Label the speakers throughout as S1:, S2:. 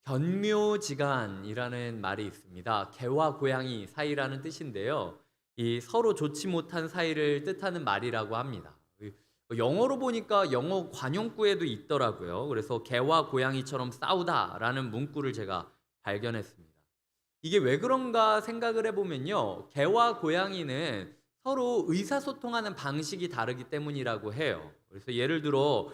S1: 견묘지간이라는 말이 있습니다. 개와 고양이 사이라는 뜻인데요. 이 서로 좋지 못한 사이를 뜻하는 말이라고 합니다. 영어로 보니까 영어 관용구에도 있더라고요. 그래서 개와 고양이처럼 싸우다라는 문구를 제가 발견했습니다. 이게 왜 그런가 생각을 해보면요. 개와 고양이는 서로 의사소통하는 방식이 다르기 때문이라고 해요. 그래서 예를 들어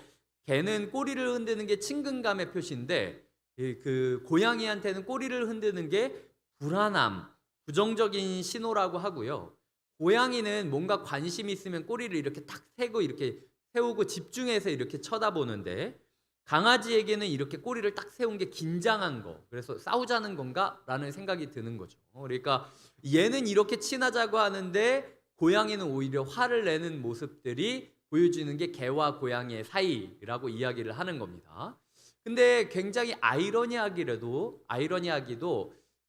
S1: 개는 꼬리를 흔드는 게 친근감의 표시인데 그 고양이한테는 꼬리를 흔드는 게 불안함, 부정적인 신호라고 하고요. 고양이는 뭔가 관심이 있으면 꼬리를 이렇게 탁 세고 이렇게 세우고 집중해서 이렇게 쳐다보는데 강아지에게는 이렇게 꼬리를 딱 세운 게 긴장한 거. 그래서 싸우자는 건가? 라는 생각이 드는 거죠. 그러니까 얘는 이렇게 친하자고 하는데 고양이는 오히려 화를 내는 모습들이 보여주는 게 개와 고양이의 사이라고 이야기를 하는 겁니다. 근데 굉장히 아이러니하기도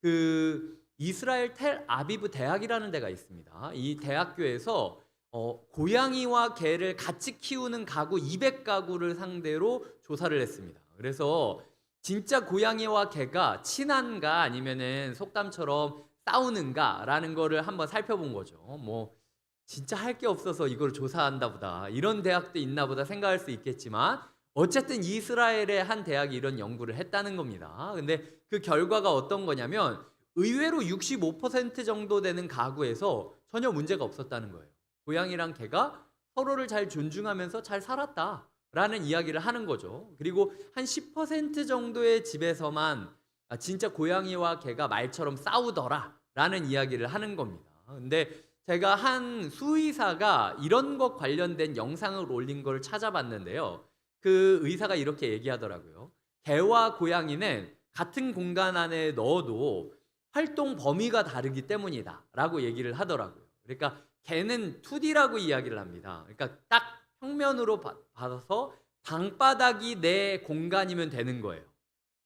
S1: 그 이스라엘 텔 아비브 대학이라는 데가 있습니다. 이 대학교에서 고양이와 개를 같이 키우는 가구 200가구를 상대로 조사를 했습니다. 그래서 진짜 고양이와 개가 친한가 아니면은 속담처럼 싸우는가라는 거를 한번 살펴본 거죠. 뭐 진짜 할 게 없어서 이걸 조사한다 보다. 이런 대학도 있나 보다 생각할 수 있겠지만 어쨌든 이스라엘의 한 대학이 이런 연구를 했다는 겁니다. 근데 그 결과가 어떤 거냐면 의외로 65% 정도 되는 가구에서 전혀 문제가 없었다는 거예요. 고양이랑 개가 서로를 잘 존중하면서 잘 살았다라는 이야기를 하는 거죠. 그리고 한 10% 정도의 집에서만 진짜 고양이와 개가 말처럼 싸우더라라는 이야기를 하는 겁니다. 근데 제가 한 수의사가 이런 것 관련된 영상을 올린 걸 찾아봤는데요. 그 의사가 이렇게 얘기하더라고요. 개와 고양이는 같은 공간 안에 넣어도 활동 범위가 다르기 때문이다 라고 얘기를 하더라고요. 그러니까 개는 2D라고 이야기를 합니다. 그러니까 딱 평면으로 받아서 방바닥이 내 공간이면 되는 거예요.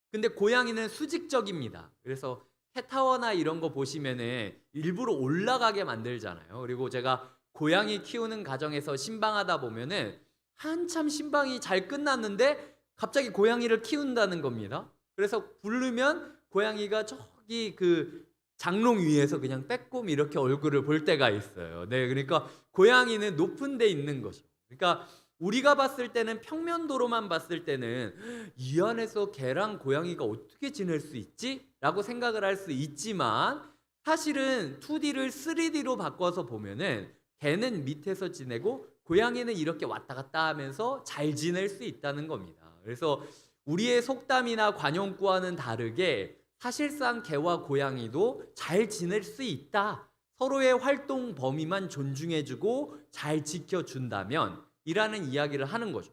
S1: 근데 고양이는 수직적입니다. 그래서 캣타워나 이런 거 보시면은 일부러 올라가게 만들잖아요. 그리고 제가 고양이 키우는 가정에서 신방하다 보면은 한참 신방이 잘 끝났는데 갑자기 고양이를 키운다는 겁니다. 그래서 부르면 고양이가 저기 그 장롱 위에서 그냥 빼꼼 이렇게 얼굴을 볼 때가 있어요. 네, 그러니까 고양이는 높은 데 있는 거죠. 그러니까 우리가 봤을 때는 평면도로만 봤을 때는 이 안에서 개랑 고양이가 어떻게 지낼 수 있지? 라고 생각을 할 수 있지만 사실은 2D를 3D로 바꿔서 보면은 개는 밑에서 지내고 고양이는 이렇게 왔다 갔다 하면서 잘 지낼 수 있다는 겁니다. 그래서 우리의 속담이나 관용구와는 다르게 사실상 개와 고양이도 잘 지낼 수 있다. 서로의 활동 범위만 존중해주고 잘 지켜준다면 이라는 이야기를 하는 거죠.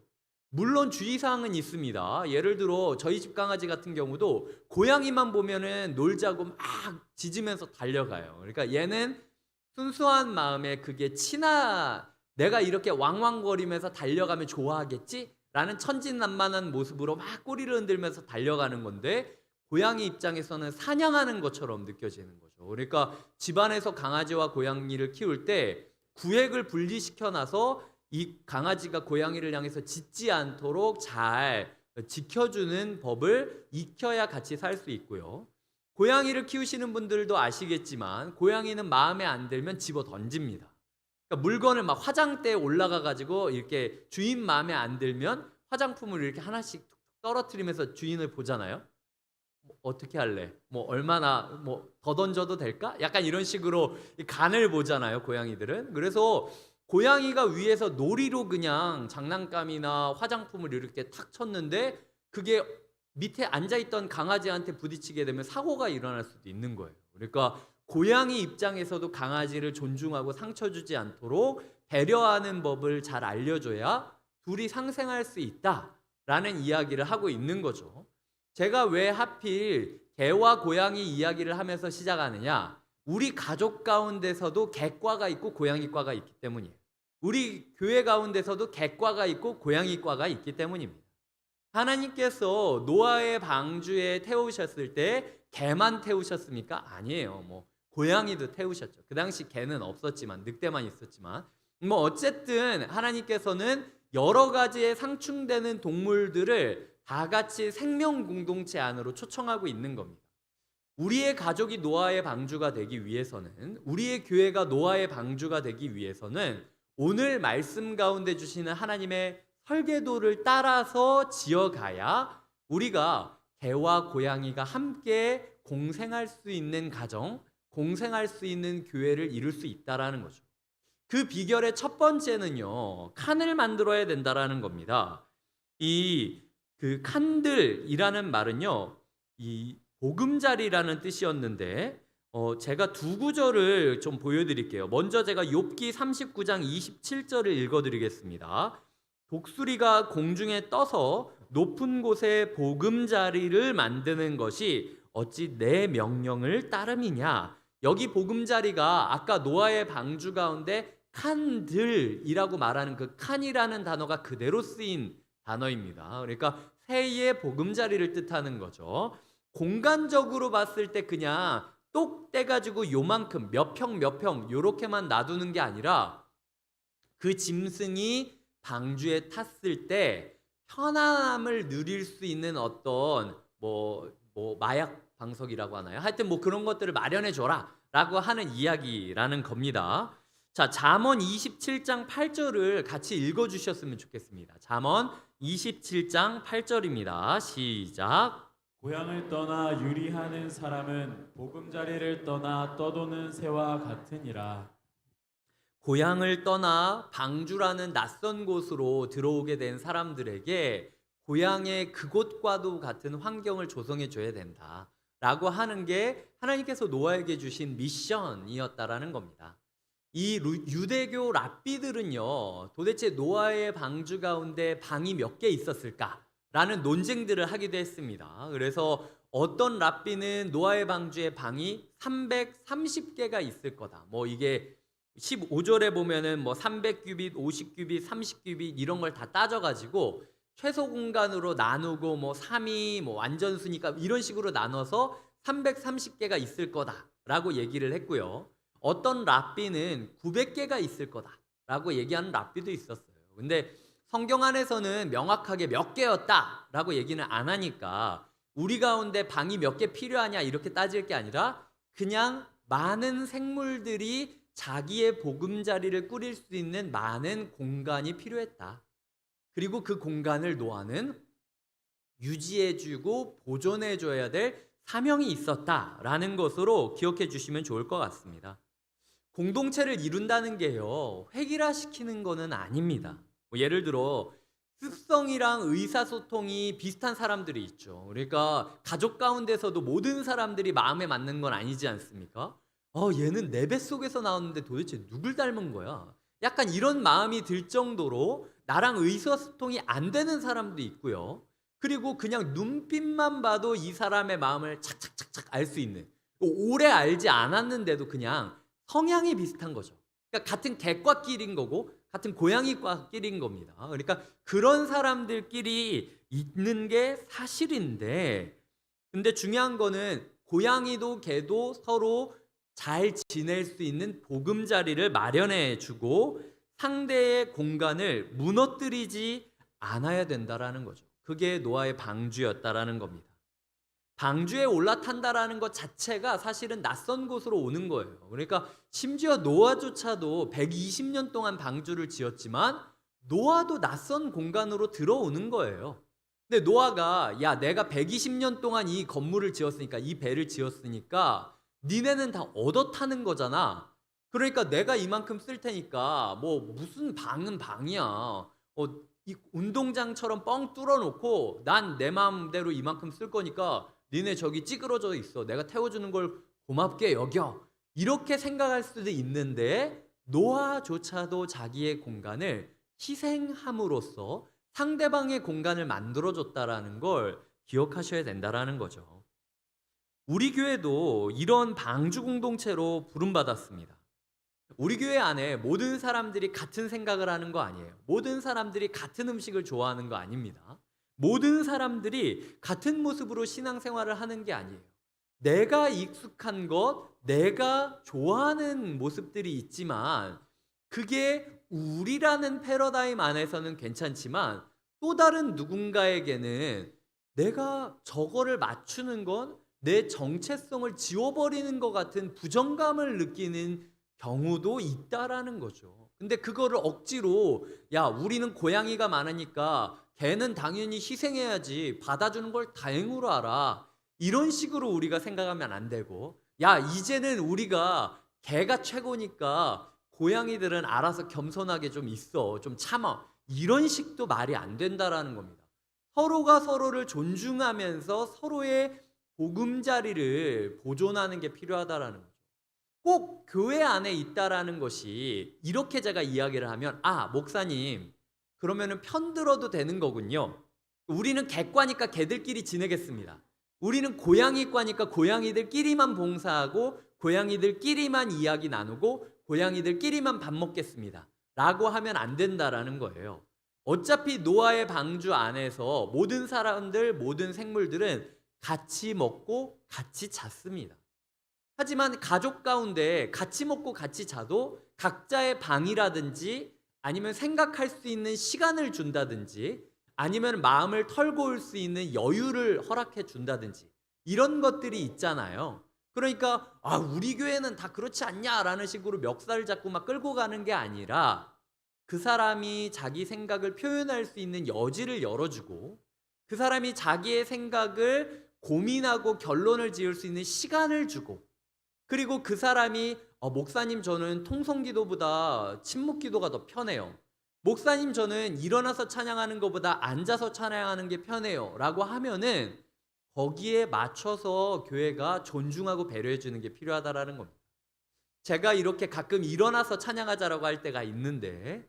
S1: 물론 주의사항은 있습니다. 예를 들어 저희 집 강아지 같은 경우도 고양이만 보면은 놀자고 막 짖으면서 달려가요. 그러니까 얘는 순수한 마음에 그게 내가 이렇게 왕왕거리면서 달려가면 좋아하겠지? 라는 천진난만한 모습으로 막 꼬리를 흔들면서 달려가는 건데 고양이 입장에서는 사냥하는 것처럼 느껴지는 거죠. 그러니까 집안에서 강아지와 고양이를 키울 때 구획을 분리시켜 놔서 이 강아지가 고양이를 향해서 짖지 않도록 잘 지켜주는 법을 익혀야 같이 살 수 있고요. 고양이를 키우시는 분들도 아시겠지만 고양이는 마음에 안 들면 집어 던집니다. 그러니까 물건을 막 화장대에 올라가 가지고 이렇게 주인 마음에 안 들면 화장품을 이렇게 하나씩 떨어뜨리면서 주인을 보잖아요. 뭐 어떻게 할래? 뭐 얼마나 뭐 더 던져도 될까? 약간 이런 식으로 간을 보잖아요, 고양이들은. 그래서 고양이가 위에서 놀이로 그냥 장난감이나 화장품을 이렇게 탁 쳤는데 그게 밑에 앉아있던 강아지한테 부딪히게 되면 사고가 일어날 수도 있는 거예요. 그러니까 고양이 입장에서도 강아지를 존중하고 상처 주지 않도록 배려하는 법을 잘 알려줘야 둘이 상생할 수 있다라는 이야기를 하고 있는 거죠. 제가 왜 하필 개와 고양이 이야기를 하면서 시작하느냐? 우리 가족 가운데서도 개과가 있고 고양이과가 있기 때문이에요. 우리 교회 가운데서도 개과가 있고 고양이과가 있기 때문입니다. 하나님께서 노아의 방주에 태우셨을 때 개만 태우셨습니까? 아니에요. 뭐 고양이도 태우셨죠. 그 당시 개는 없었지만 늑대만 있었지만 뭐 어쨌든 하나님께서는 여러 가지의 상충되는 동물들을 다 같이 생명 공동체 안으로 초청하고 있는 겁니다. 우리의 가족이 노아의 방주가 되기 위해서는, 우리의 교회가 노아의 방주가 되기 위해서는 오늘 말씀 가운데 주시는 하나님의 설계도를 따라서 지어가야 우리가 개와 고양이가 함께 공생할 수 있는 가정, 공생할 수 있는 교회를 이룰 수 있다라는 거죠. 그 비결의 첫 번째는요, 칸을 만들어야 된다라는 겁니다. 그 칸들이라는 말은요, 이 보금자리라는 뜻이었는데, 제가 두 구절을 좀 보여드릴게요. 먼저 제가 욥기 39장 27절을 읽어드리겠습니다. 독수리가 공중에 떠서 높은 곳에 보금자리를 만드는 것이 어찌 내 명령을 따름이냐. 여기 보금자리가 아까 노아의 방주 가운데 칸들이라고 말하는 그 칸이라는 단어가 그대로 쓰인 단어입니다. 그러니까 새의 보금자리를 뜻하는 거죠. 공간적으로 봤을 때 그냥 똑 떼가지고 요만큼 몇 평 요렇게만 놔두는 게 아니라 그 짐승이 방주에 탔을 때 편안함을 누릴 수 있는 어떤 마약 방석이라고 하나요? 하여튼 그런 것들을 마련해 줘라 라고 하는 이야기라는 겁니다. 자, 잠언 27장 8절을 같이 읽어 주셨으면 좋겠습니다. 잠언 27장 8절입니다. 시작.
S2: 고향을 떠나 유리하는 사람은 보금자리를 떠나 떠도는 새와 같으니라.
S1: 고향을 떠나 방주라는 낯선 곳으로 들어오게 된 사람들에게 고향의 그곳과도 같은 환경을 조성해 줘야 된다 라고 하는 게 하나님께서 노아에게 주신 미션이었다라는 겁니다. 이 유대교 랍비들은요, 도대체 노아의 방주 가운데 방이 몇 개 있었을까 라는 논쟁들을 하기도 했습니다. 그래서 어떤 랍비는 노아의 방주에 방이 330개가 있을 거다. 이게 15절에 보면은 300규빗, 50규빗, 30규빗 이런 걸 다 따져가지고 최소 공간으로 나누고 3이 완전수니까 이런 식으로 나눠서 330개가 있을 거다라고 얘기를 했고요. 어떤 랍비는 900개가 있을 거다라고 얘기하는 랍비도 있었어요. 근데 성경 안에서는 명확하게 몇 개였다라고 얘기는 안 하니까 우리 가운데 방이 몇 개 필요하냐 이렇게 따질 게 아니라 그냥 많은 생물들이 자기의 보금자리를 꾸릴 수 있는 많은 공간이 필요했다. 그리고 그 공간을 노아는 유지해주고 보존해줘야 될 사명이 있었다라는 것으로 기억해 주시면 좋을 것 같습니다. 공동체를 이룬다는 게요, 획일화시키는 거는 아닙니다. 예를 들어 습성이랑 의사소통이 비슷한 사람들이 있죠. 그러니까 가족 가운데서도 모든 사람들이 마음에 맞는 건 아니지 않습니까? 얘는 내 뱃속에서 나왔는데 도대체 누굴 닮은 거야? 약간 이런 마음이 들 정도로 나랑 의사소통이 안 되는 사람도 있고요. 그리고 그냥 눈빛만 봐도 이 사람의 마음을 착착착착 알 수 있는, 오래 알지 않았는데도 그냥 성향이 비슷한 거죠. 그러니까 같은 개과 끼린 거고 같은 고양이과 끼린 겁니다. 그러니까 그런 사람들끼리 있는 게 사실인데, 근데 중요한 거는 고양이도 개도 서로 잘 지낼 수 있는 보금자리를 마련해 주고 상대의 공간을 무너뜨리지 않아야 된다라는 거죠. 그게 노아의 방주였다라는 겁니다. 방주에 올라탄다라는 것 자체가 사실은 낯선 곳으로 오는 거예요. 그러니까 심지어 노아조차도 120년 동안 방주를 지었지만 노아도 낯선 공간으로 들어오는 거예요. 근데 노아가 야, 내가 120년 동안 이 건물을 지었으니까, 이 배를 지었으니까 니네는 다 얻어 타는 거잖아. 그러니까 내가 이만큼 쓸 테니까 무슨 방은 방이야. 이 운동장처럼 뻥 뚫어놓고 난 내 마음대로 이만큼 쓸 거니까 니네 저기 찌그러져 있어. 내가 태워주는 걸 고맙게 여겨. 이렇게 생각할 수도 있는데 노아조차도 자기의 공간을 희생함으로써 상대방의 공간을 만들어줬다라는 걸 기억하셔야 된다라는 거죠. 우리 교회도 이런 방주 공동체로 부름받았습니다. 우리 교회 안에 모든 사람들이 같은 생각을 하는 거 아니에요. 모든 사람들이 같은 음식을 좋아하는 거 아닙니다. 모든 사람들이 같은 모습으로 신앙생활을 하는 게 아니에요. 내가 익숙한 것, 내가 좋아하는 모습들이 있지만 그게 우리라는 패러다임 안에서는 괜찮지만 또 다른 누군가에게는 내가 저거를 맞추는 건 내 정체성을 지워버리는 것 같은 부정감을 느끼는 경우도 있다라는 거죠. 근데 그거를 억지로 야, 우리는 고양이가 많으니까 개는 당연히 희생해야지. 받아주는 걸 다행으로 알아. 이런 식으로 우리가 생각하면 안 되고, 야, 이제는 우리가 개가 최고니까 고양이들은 알아서 겸손하게 좀 있어. 좀 참아. 이런 식도 말이 안 된다라는 겁니다. 서로가 서로를 존중하면서 서로의 보금자리를 보존하는 게 필요하다라는 거죠. 꼭 교회 안에 있다라는 것이, 이렇게 제가 이야기를 하면 아, 목사님 그러면은 편들어도 되는 거군요. 우리는 개과니까 개들끼리 지내겠습니다. 우리는 고양이과니까 고양이들끼리만 봉사하고 고양이들끼리만 이야기 나누고 고양이들끼리만 밥 먹겠습니다 라고 하면 안 된다라는 거예요. 어차피 노아의 방주 안에서 모든 사람들, 모든 생물들은 같이 먹고 같이 잤습니다. 하지만 가족 가운데 같이 먹고 같이 자도 각자의 방이라든지 아니면 생각할 수 있는 시간을 준다든지 아니면 마음을 털고 올 수 있는 여유를 허락해 준다든지 이런 것들이 있잖아요. 그러니까 아, 우리 교회는 다 그렇지 않냐라는 식으로 멱살을 잡고 막 끌고 가는 게 아니라 그 사람이 자기 생각을 표현할 수 있는 여지를 열어주고 그 사람이 자기의 생각을 고민하고 결론을 지을 수 있는 시간을 주고, 그리고 그 사람이 목사님 저는 통성기도보다 침묵기도가 더 편해요. 목사님 저는 일어나서 찬양하는 것보다 앉아서 찬양하는 게 편해요 라고 하면은 거기에 맞춰서 교회가 존중하고 배려해 주는 게 필요하다라는 겁니다. 제가 이렇게 가끔 일어나서 찬양하자라고 할 때가 있는데,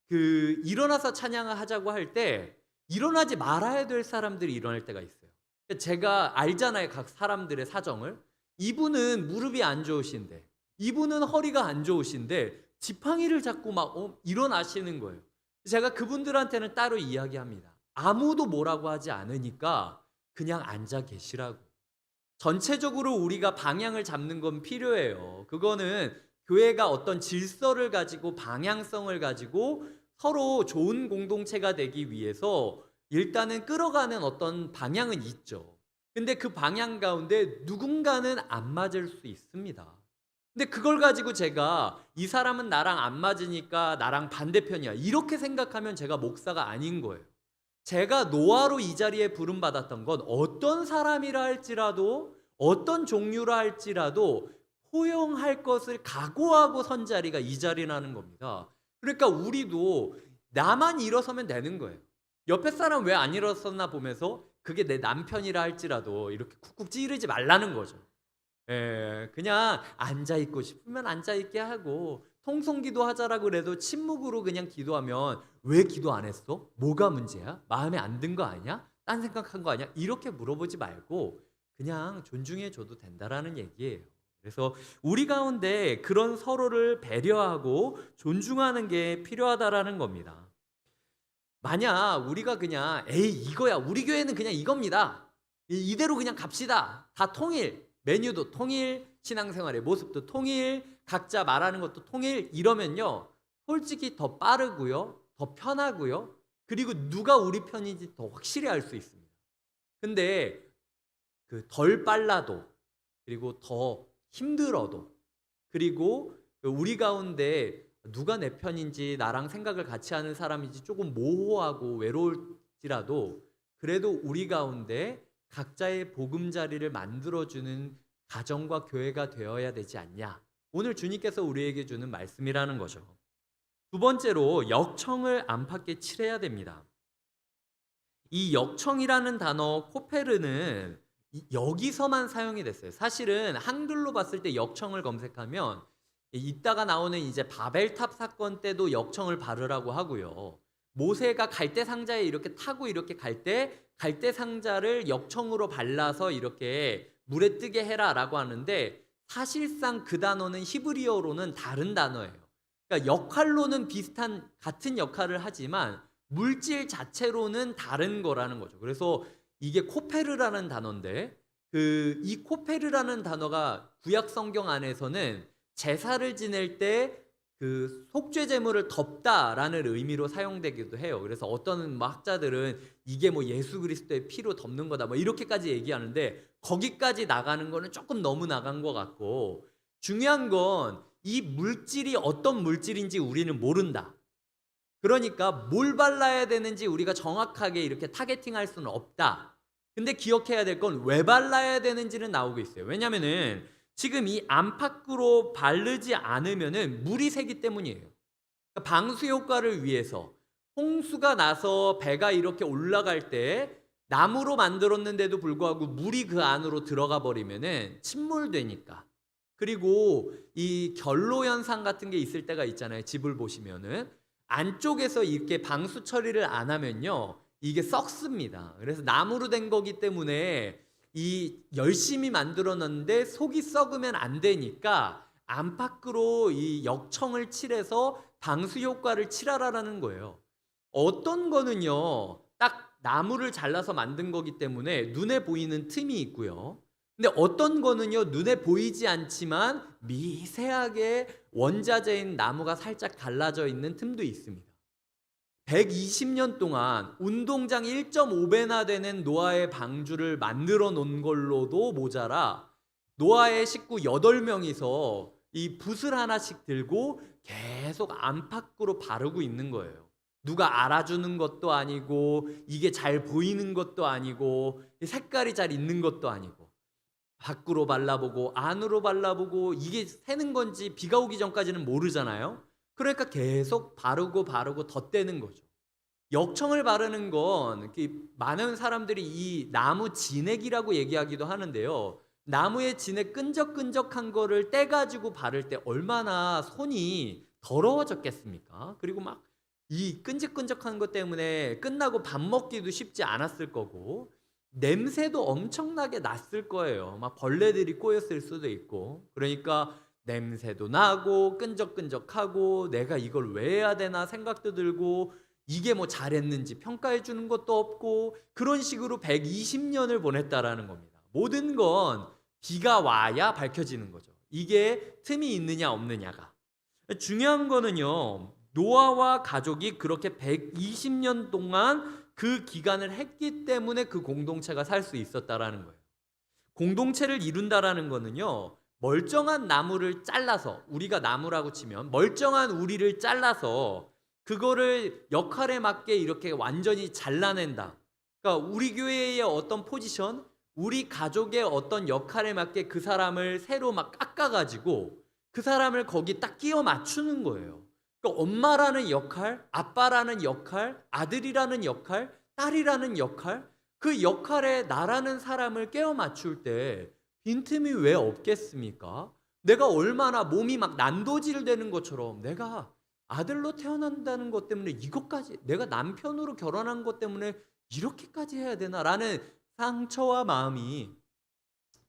S1: 그 일어나서 찬양을 하자고 할 때 일어나지 말아야 될 사람들이 일어날 때가 있어요. 제가 알잖아요, 각 사람들의 사정을. 이분은 무릎이 안 좋으신데, 이분은 허리가 안 좋으신데 지팡이를 잡고 막 일어나시는 거예요. 제가 그분들한테는 따로 이야기합니다. 아무도 뭐라고 하지 않으니까 그냥 앉아 계시라고. 전체적으로 우리가 방향을 잡는 건 필요해요. 그거는 교회가 어떤 질서를 가지고 방향성을 가지고 서로 좋은 공동체가 되기 위해서 일단은 끌어가는 어떤 방향은 있죠. 근데 그 방향 가운데 누군가는 안 맞을 수 있습니다. 근데 그걸 가지고 제가 이 사람은 나랑 안 맞으니까 나랑 반대편이야 이렇게 생각하면 제가 목사가 아닌 거예요. 제가 노아로 이 자리에 부름받았던 건 어떤 사람이라 할지라도 어떤 종류라 할지라도 포용할 것을 각오하고 선 자리가 이 자리라는 겁니다. 그러니까 우리도 나만 일어서면 되는 거예요. 옆에 사람 왜 안 일어섰나 보면서 그게 내 남편이라 할지라도 이렇게 쿡쿡 찌르지 말라는 거죠. 그냥 앉아있고 싶으면 앉아있게 하고 통성기도 하자라고 그래도 침묵으로 그냥 기도하면 왜 기도 안 했어? 뭐가 문제야? 마음에 안 든 거 아니야? 딴 생각한 거 아니야? 이렇게 물어보지 말고 그냥 존중해 줘도 된다라는 얘기예요. 그래서 우리 가운데 그런 서로를 배려하고 존중하는 게 필요하다라는 겁니다. 만약 우리가 그냥 에이 이거야 우리 교회는 그냥 이겁니다 이대로 그냥 갑시다 다 통일 메뉴도 통일 신앙생활의 모습도 통일 각자 말하는 것도 통일 이러면요 솔직히 더 빠르고요 더 편하고요 그리고 누가 우리 편인지 더 확실히 알 수 있습니다. 근데 그 덜 빨라도 그리고 더 힘들어도 그리고 우리 가운데 누가 내 편인지 나랑 생각을 같이 하는 사람인지 조금 모호하고 외로울지라도 그래도 우리 가운데 각자의 보금자리를 만들어주는 가정과 교회가 되어야 되지 않냐. 오늘 주님께서 우리에게 주는 말씀이라는 거죠. 두 번째로 역청을 안팎에 칠해야 됩니다. 이 역청이라는 단어 코페르는 여기서만 사용이 됐어요. 사실은 한글로 봤을 때 역청을 검색하면 이따가 나오는 이제 바벨탑 사건 때도 역청을 바르라고 하고요. 모세가 갈대 상자에 이렇게 타고 이렇게 갈 때 갈대 상자를 역청으로 발라서 이렇게 물에 뜨게 해라라고 하는데 사실상 그 단어는 히브리어로는 다른 단어예요. 그러니까 역할로는 비슷한 같은 역할을 하지만 물질 자체로는 다른 거라는 거죠. 그래서 이게 코페르라는 단어인데 이 코페르라는 단어가 구약 성경 안에서는 제사를 지낼 때 그 속죄 제물을 덮다라는 의미로 사용되기도 해요. 그래서 어떤 뭐 학자들은 이게 뭐 예수 그리스도의 피로 덮는 거다 뭐 이렇게까지 얘기하는데 거기까지 나가는 거는 조금 너무 나간 것 같고, 중요한 건 이 물질이 어떤 물질인지 우리는 모른다. 그러니까 뭘 발라야 되는지 우리가 정확하게 이렇게 타겟팅할 수는 없다. 근데 기억해야 될 건 왜 발라야 되는지는 나오고 있어요. 왜냐면은 지금 이 안팎으로 바르지 않으면은 물이 새기 때문이에요. 그러니까 방수 효과를 위해서 홍수가 나서 배가 이렇게 올라갈 때 나무로 만들었는데도 불구하고 물이 그 안으로 들어가 버리면은 침몰되니까. 그리고 이 결로 현상 같은 게 있을 때가 있잖아요. 집을 보시면은 안쪽에서 이렇게 방수 처리를 안 하면요, 이게 썩습니다. 그래서 나무로 된 거기 때문에 이 열심히 만들어 놨는데 속이 썩으면 안 되니까 안팎으로 이 역청을 칠해서 방수 효과를 칠하라라는 거예요. 어떤 거는요, 딱 나무를 잘라서 만든 거기 때문에 눈에 보이는 틈이 있고요. 근데 어떤 거는요, 눈에 보이지 않지만 미세하게 원자재인 나무가 살짝 갈라져 있는 틈도 있습니다. 120년 동안 운동장 1.5배나 되는 노아의 방주를 만들어 놓은 걸로도 모자라 노아의 식구 8명이서 이 붓을 하나씩 들고 계속 안팎으로 바르고 있는 거예요. 누가 알아주는 것도 아니고 이게 잘 보이는 것도 아니고 색깔이 잘 있는 것도 아니고 밖으로 발라보고 안으로 발라보고 이게 새는 건지 비가 오기 전까지는 모르잖아요. 그러니까 계속 바르고 덧대는 거죠. 역청을 바르는 건 많은 사람들이 이 나무 진액이라고 얘기하기도 하는데요. 나무의 진액 끈적끈적한 거를 떼가지고 바를 때 얼마나 손이 더러워졌겠습니까? 그리고 막 이 끈적끈적한 것 때문에 끝나고 밥 먹기도 쉽지 않았을 거고, 냄새도 엄청나게 났을 거예요. 막 벌레들이 꼬였을 수도 있고. 그러니까 냄새도 나고 끈적끈적하고 내가 이걸 왜 해야 되나 생각도 들고, 이게 뭐 잘했는지 평가해 주는 것도 없고, 그런 식으로 120년을 보냈다라는 겁니다. 모든 건 비가 와야 밝혀지는 거죠. 이게 틈이 있느냐 없느냐가. 중요한 거는요, 노아와 가족이 그렇게 120년 동안 그 기간을 했기 때문에 그 공동체가 살 수 있었다라는 거예요. 공동체를 이룬다라는 거는요, 멀쩡한 나무를 잘라서, 우리가 나무라고 치면 멀쩡한 우리를 잘라서 그거를 역할에 맞게 이렇게 완전히 잘라낸다. 그러니까 우리 교회의 어떤 포지션, 우리 가족의 어떤 역할에 맞게 그 사람을 새로 막 깎아가지고 그 사람을 거기 딱 끼워 맞추는 거예요. 그러니까 엄마라는 역할, 아빠라는 역할, 아들이라는 역할, 딸이라는 역할, 그 역할에 나라는 사람을 깨워 맞출 때 빈틈이 왜 없겠습니까? 내가 얼마나 몸이 막 난도질되는 것처럼 내가 아들로 태어난다는 것 때문에 이것까지, 내가 남편으로 결혼한 것 때문에 이렇게까지 해야 되나라는 상처와 마음이,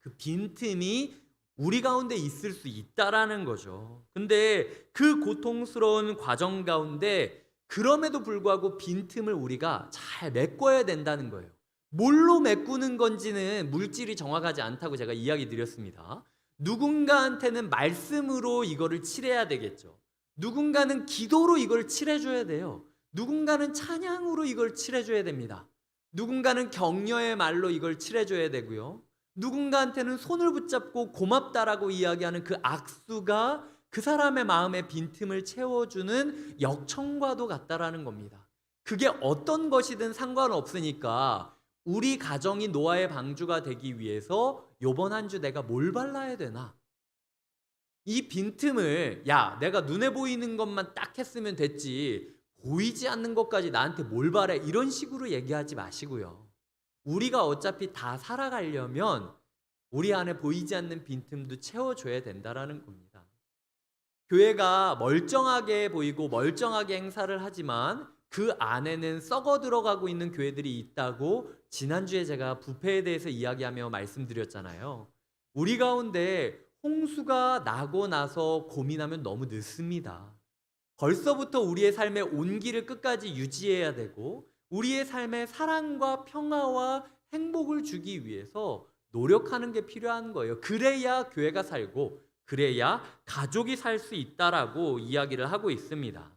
S1: 그 빈틈이 우리 가운데 있을 수 있다라는 거죠. 근데 그 고통스러운 과정 가운데 그럼에도 불구하고 빈틈을 우리가 잘 메꿔야 된다는 거예요. 뭘로 메꾸는 건지는 물질이 정확하지 않다고 제가 이야기 드렸습니다. 누군가한테는 말씀으로 이거를 칠해야 되겠죠. 누군가는 기도로 이걸 칠해줘야 돼요. 누군가는 찬양으로 이걸 칠해줘야 됩니다. 누군가는 격려의 말로 이걸 칠해줘야 되고요. 누군가한테는 손을 붙잡고 고맙다라고 이야기하는 그 악수가 그 사람의 마음의 빈틈을 채워주는 역청과도 같다라는 겁니다. 그게 어떤 것이든 상관없으니까 우리 가정이 노아의 방주가 되기 위해서 요번 한 주 내가 뭘 발라야 되나? 이 빈틈을, 야, 내가 눈에 보이는 것만 딱 했으면 됐지 보이지 않는 것까지 나한테 뭘 바래, 이런 식으로 얘기하지 마시고요. 우리가 어차피 다 살아가려면 우리 안에 보이지 않는 빈틈도 채워줘야 된다라는 겁니다. 교회가 멀쩡하게 보이고 멀쩡하게 행사를 하지만 그 안에는 썩어 들어가고 있는 교회들이 있다고 지난주에 제가 부패에 대해서 이야기하며 말씀드렸잖아요. 우리 가운데 홍수가 나고 나서 고민하면 너무 늦습니다. 벌써부터 우리의 삶의 온기를 끝까지 유지해야 되고 우리의 삶에 사랑과 평화와 행복을 주기 위해서 노력하는 게 필요한 거예요. 그래야 교회가 살고 그래야 가족이 살 수 있다라고 이야기를 하고 있습니다.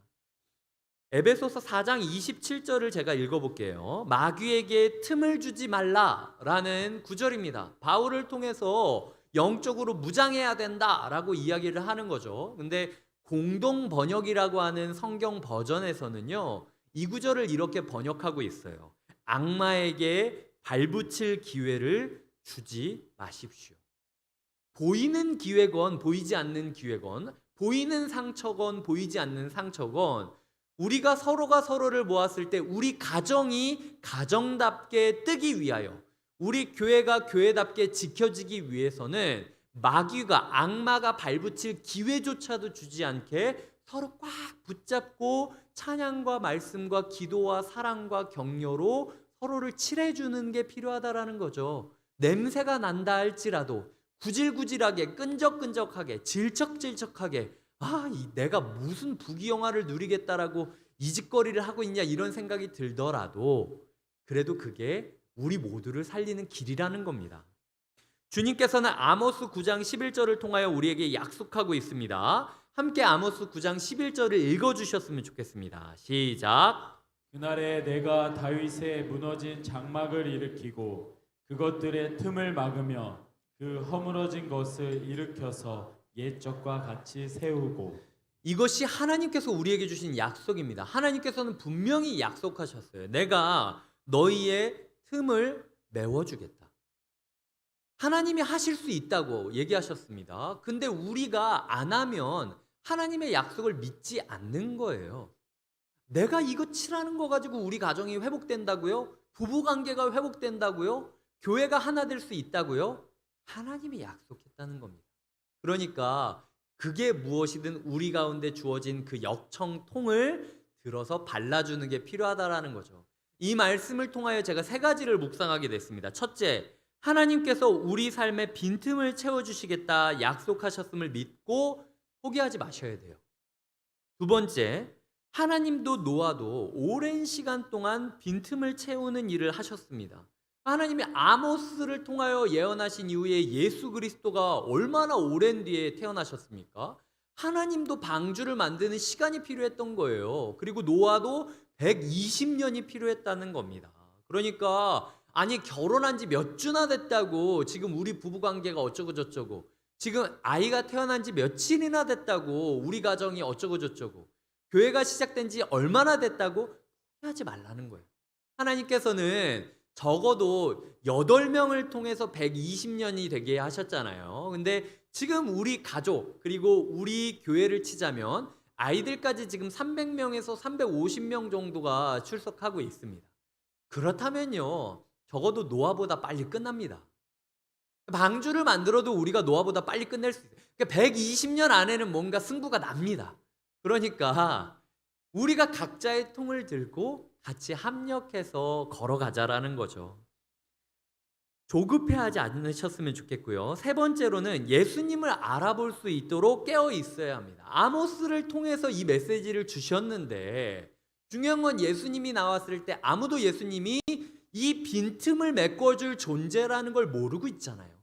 S1: 에베소서 4장 27절을 제가 읽어볼게요. 마귀에게 틈을 주지 말라라는 구절입니다. 바울을 통해서 영적으로 무장해야 된다라고 이야기를 하는 거죠. 근데 공동 번역이라고 하는 성경 버전에서는요, 이 구절을 이렇게 번역하고 있어요. 악마에게 발붙일 기회를 주지 마십시오. 보이는 기회건 보이지 않는 기회건, 보이는 상처건 보이지 않는 상처건, 우리가 서로가 서로를 모았을 때 우리 가정이 가정답게 뜨기 위하여, 우리 교회가 교회답게 지켜지기 위해서는 마귀가, 악마가 발붙일 기회조차도 주지 않게 서로 꽉 붙잡고 찬양과 말씀과 기도와 사랑과 격려로 서로를 칠해주는 게 필요하다라는 거죠. 냄새가 난다 할지라도 구질구질하게, 끈적끈적하게, 질척질척하게, 내가 무슨 부귀영화를 누리겠다라고 이짓거리를 하고 있냐, 이런 생각이 들더라도 그래도 그게 우리 모두를 살리는 길이라는 겁니다. 주님께서는 아모스 9장 11절을 통하여 우리에게 약속하고 있습니다. 함께 아모스 9장 11절을 읽어주셨으면 좋겠습니다. 시작.
S2: 그날에 내가 다윗의 무너진 장막을 일으키고 그것들의 틈을 막으며 그 허물어진 것을 일으켜서 옛적과 같이 세우고.
S1: 이것이 하나님께서 우리에게 주신 약속입니다. 하나님께서는 분명히 약속하셨어요. 내가 너희의 틈을 메워주겠다. 하나님이 하실 수 있다고 얘기하셨습니다. 근데 우리가 안 하면 하나님의 약속을 믿지 않는 거예요. 내가 이거 칠하는 거 가지고 우리 가정이 회복된다고요? 부부관계가 회복된다고요? 교회가 하나 될 수 있다고요? 하나님이 약속했다는 겁니다. 그러니까 그게 무엇이든 우리 가운데 주어진 그 역청통을 들어서 발라주는 게 필요하다라는 거죠. 이 말씀을 통하여 제가 세 가지를 묵상하게 됐습니다. 첫째, 하나님께서 우리 삶의 빈틈을 채워주시겠다 약속하셨음을 믿고 포기하지 마셔야 돼요. 두 번째, 하나님도 노아도 오랜 시간 동안 빈틈을 채우는 일을 하셨습니다. 하나님이 아모스를 통하여 예언하신 이후에 예수 그리스도가 얼마나 오랜 뒤에 태어나셨습니까? 하나님도 방주를 만드는 시간이 필요했던 거예요. 그리고 노아도 120년이 필요했다는 겁니다. 그러니까 결혼한 지 몇 주나 됐다고 지금 우리 부부관계가 어쩌고 저쩌고, 지금 아이가 태어난 지 며칠이나 됐다고 우리 가정이 어쩌고 저쩌고, 교회가 시작된 지 얼마나 됐다고 하지 말라는 거예요. 하나님께서는 적어도 8명을 통해서 120년이 되게 하셨잖아요. 근데 지금 우리 가족 그리고 우리 교회를 치자면 아이들까지 지금 300명에서 350명 정도가 출석하고 있습니다. 그렇다면요, 적어도 노아보다 빨리 끝납니다. 방주를 만들어도 우리가 노아보다 빨리 끝낼 수 있어요. 120년 안에는 뭔가 승부가 납니다. 그러니까 우리가 각자의 통을 들고 같이 합력해서 걸어가자라는 거죠. 조급해하지 않으셨으면 좋겠고요. 세 번째로는 예수님을 알아볼 수 있도록 깨어 있어야 합니다. 아모스를 통해서 이 메시지를 주셨는데 중요한 건 예수님이 나왔을 때 아무도 예수님이 이 빈틈을 메꿔줄 존재라는 걸 모르고 있잖아요.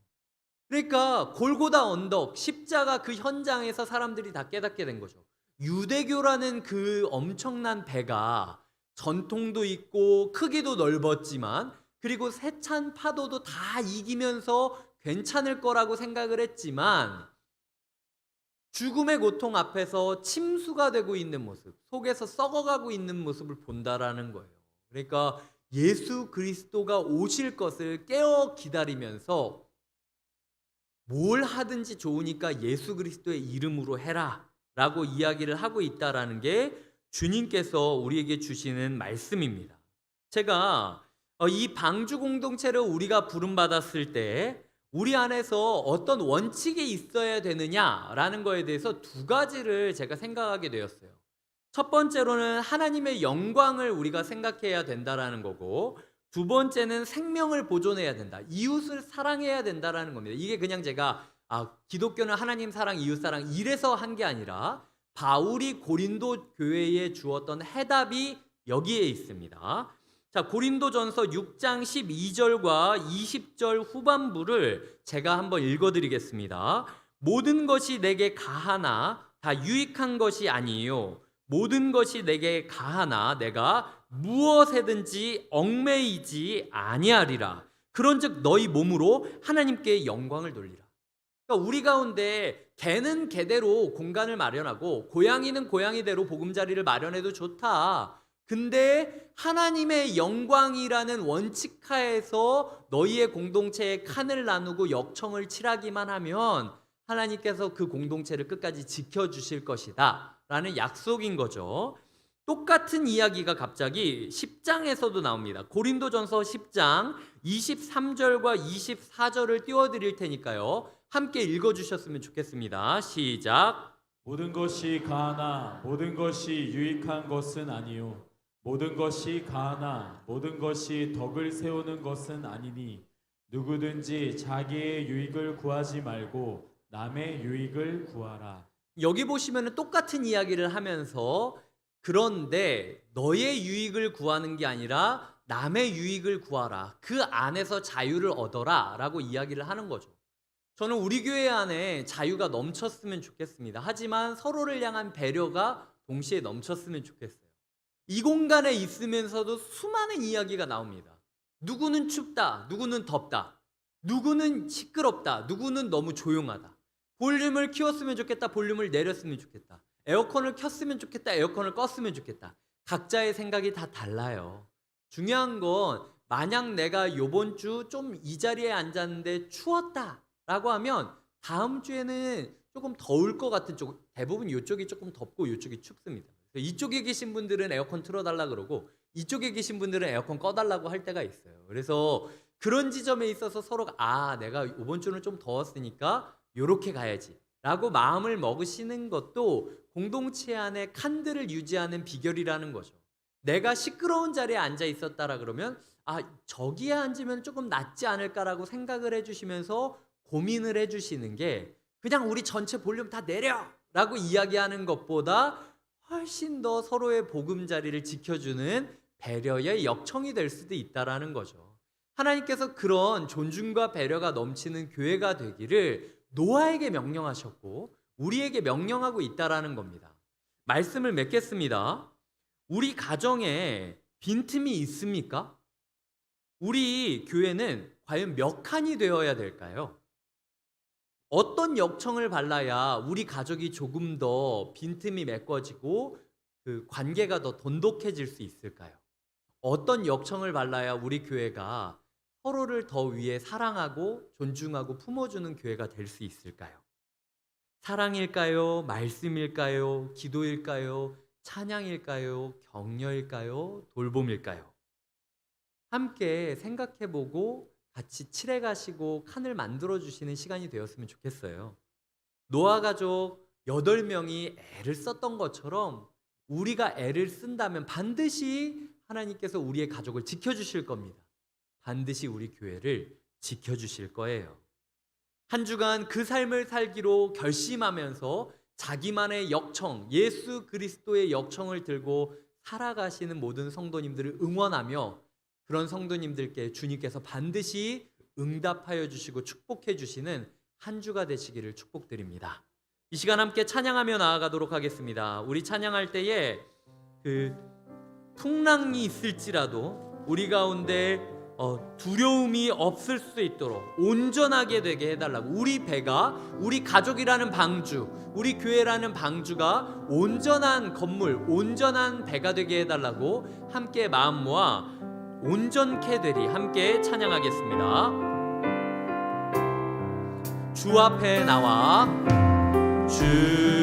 S1: 그러니까 골고다 언덕, 십자가 그 현장에서 사람들이 다 깨닫게 된 거죠. 유대교라는 그 엄청난 배가 전통도 있고 크기도 넓었지만, 그리고 세찬 파도도 다 이기면서 괜찮을 거라고 생각을 했지만 죽음의 고통 앞에서 침수가 되고 있는 모습, 속에서 썩어가고 있는 모습을 본다라는 거예요. 그러니까 예수 그리스도가 오실 것을 깨어 기다리면서 뭘 하든지 좋으니까 예수 그리스도의 이름으로 해라 라고 이야기를 하고 있다라는 게 주님께서 우리에게 주시는 말씀입니다. 제가 이 방주 공동체를 우리가 부름받았을 때 우리 안에서 어떤 원칙이 있어야 되느냐라는 거에 대해서 두 가지를 제가 생각하게 되었어요. 첫 번째로는 하나님의 영광을 우리가 생각해야 된다라는 거고, 두 번째는 생명을 보존해야 된다. 이웃을 사랑해야 된다라는 겁니다. 이게 그냥 제가 기독교는 하나님 사랑, 이웃 사랑 이래서 한 게 아니라 바울이 고린도 교회에 주었던 해답이 여기에 있습니다. 자, 고린도전서 6장 12절과 20절 후반부를 제가 한번 읽어드리겠습니다. 모든 것이 내게 가하나 다 유익한 것이 아니요 모든 것이 내게 가하나 내가 무엇에든지 얽매이지 아니하리라. 그런즉 너희 몸으로 하나님께 영광을 돌리라. 그러니까 우리 가운데 개는 개대로 공간을 마련하고 고양이는 고양이대로 보금자리를 마련해도 좋다. 근데 하나님의 영광이라는 원칙 하에서 너희의 공동체에 칸을 나누고 역청을 칠하기만 하면 하나님께서 그 공동체를 끝까지 지켜주실 것이다 라는 약속인 거죠. 똑같은 이야기가 갑자기 10장에서도 나옵니다. 고린도전서 10장 23절과 24절을 띄워드릴 테니까요, 함께 읽어주셨으면 좋겠습니다. 시작.
S2: 모든 것이 가하나 모든 것이 유익한 것은 아니요 모든 것이 가하나 모든 것이 덕을 세우는 것은 아니니 누구든지 자기의 유익을 구하지 말고 남의 유익을 구하라.
S1: 여기 보시면 똑같은 이야기를 하면서 그런데 너의 유익을 구하는 게 아니라 남의 유익을 구하라. 그 안에서 자유를 얻어라 라고 이야기를 하는 거죠. 저는 우리 교회 안에 자유가 넘쳤으면 좋겠습니다. 하지만 서로를 향한 배려가 동시에 넘쳤으면 좋겠어요. 이 공간에 있으면서도 수많은 이야기가 나옵니다. 누구는 춥다, 누구는 덥다, 누구는 시끄럽다, 누구는 너무 조용하다. 볼륨을 키웠으면 좋겠다, 볼륨을 내렸으면 좋겠다. 에어컨을 켰으면 좋겠다, 에어컨을 껐으면 좋겠다. 각자의 생각이 다 달라요. 중요한 건 만약 내가 요번 주 좀 이 자리에 앉았는데 추웠다 라고 하면 다음 주에는 조금 더울 것 같은 쪽, 대부분 이쪽이 조금 덥고 이쪽이 춥습니다. 이쪽에 계신 분들은 에어컨 틀어달라 그러고 이쪽에 계신 분들은 에어컨 꺼달라고 할 때가 있어요. 그래서 그런 지점에 있어서 서로가 내가 이번 주는 좀 더웠으니까 요렇게 가야지 라고 마음을 먹으시는 것도 공동체 안에 칸들을 유지하는 비결이라는 거죠. 내가 시끄러운 자리에 앉아 있었다라 그러면 저기에 앉으면 조금 낫지 않을까라고 생각을 해주시면서 고민을 해주시는 게 그냥 우리 전체 볼륨 다 내려 라고 이야기하는 것보다 훨씬 더 서로의 보금자리를 지켜주는 배려의 역청이 될 수도 있다라는 거죠. 하나님께서 그런 존중과 배려가 넘치는 교회가 되기를 노아에게 명령하셨고 우리에게 명령하고 있다라는 겁니다. 말씀을 맺겠습니다. 우리 가정에 빈틈이 있습니까? 우리 교회는 과연 몇 칸이 되어야 될까요? 어떤 역청을 발라야 우리 가족이 조금 더 빈틈이 메꿔지고 그 관계가 더 돈독해질 수 있을까요? 어떤 역청을 발라야 우리 교회가 서로를 더 위해 사랑하고 존중하고 품어주는 교회가 될 수 있을까요? 사랑일까요? 말씀일까요? 기도일까요? 찬양일까요? 격려일까요? 돌봄일까요? 함께 생각해보고 같이 칠해가시고 칸을 만들어주시는 시간이 되었으면 좋겠어요. 노아 가족 8명이 애를 썼던 것처럼 우리가 애를 쓴다면 반드시 하나님께서 우리의 가족을 지켜주실 겁니다. 반드시 우리 교회를 지켜주실 거예요. 한 주간 그 삶을 살기로 결심하면서 자기만의 역청, 예수 그리스도의 역청을 들고 살아가시는 모든 성도님들을 응원하며 그런 성도님들께 주님께서 반드시 응답하여 주시고 축복해 주시는 한 주가 되시기를 축복드립니다. 이 시간 함께 찬양하며 나아가도록 하겠습니다. 우리 찬양할 때에 그 풍랑이 있을지라도 우리 가운데 두려움이 없을 수 있도록 온전하게 되게 해달라고, 우리 배가, 우리 가족이라는 방주, 우리 교회라는 방주가 온전한 건물, 온전한 배가 되게 해달라고 함께 마음 모아 온전케 되리 함께 찬양하겠습니다. 주 앞에 나와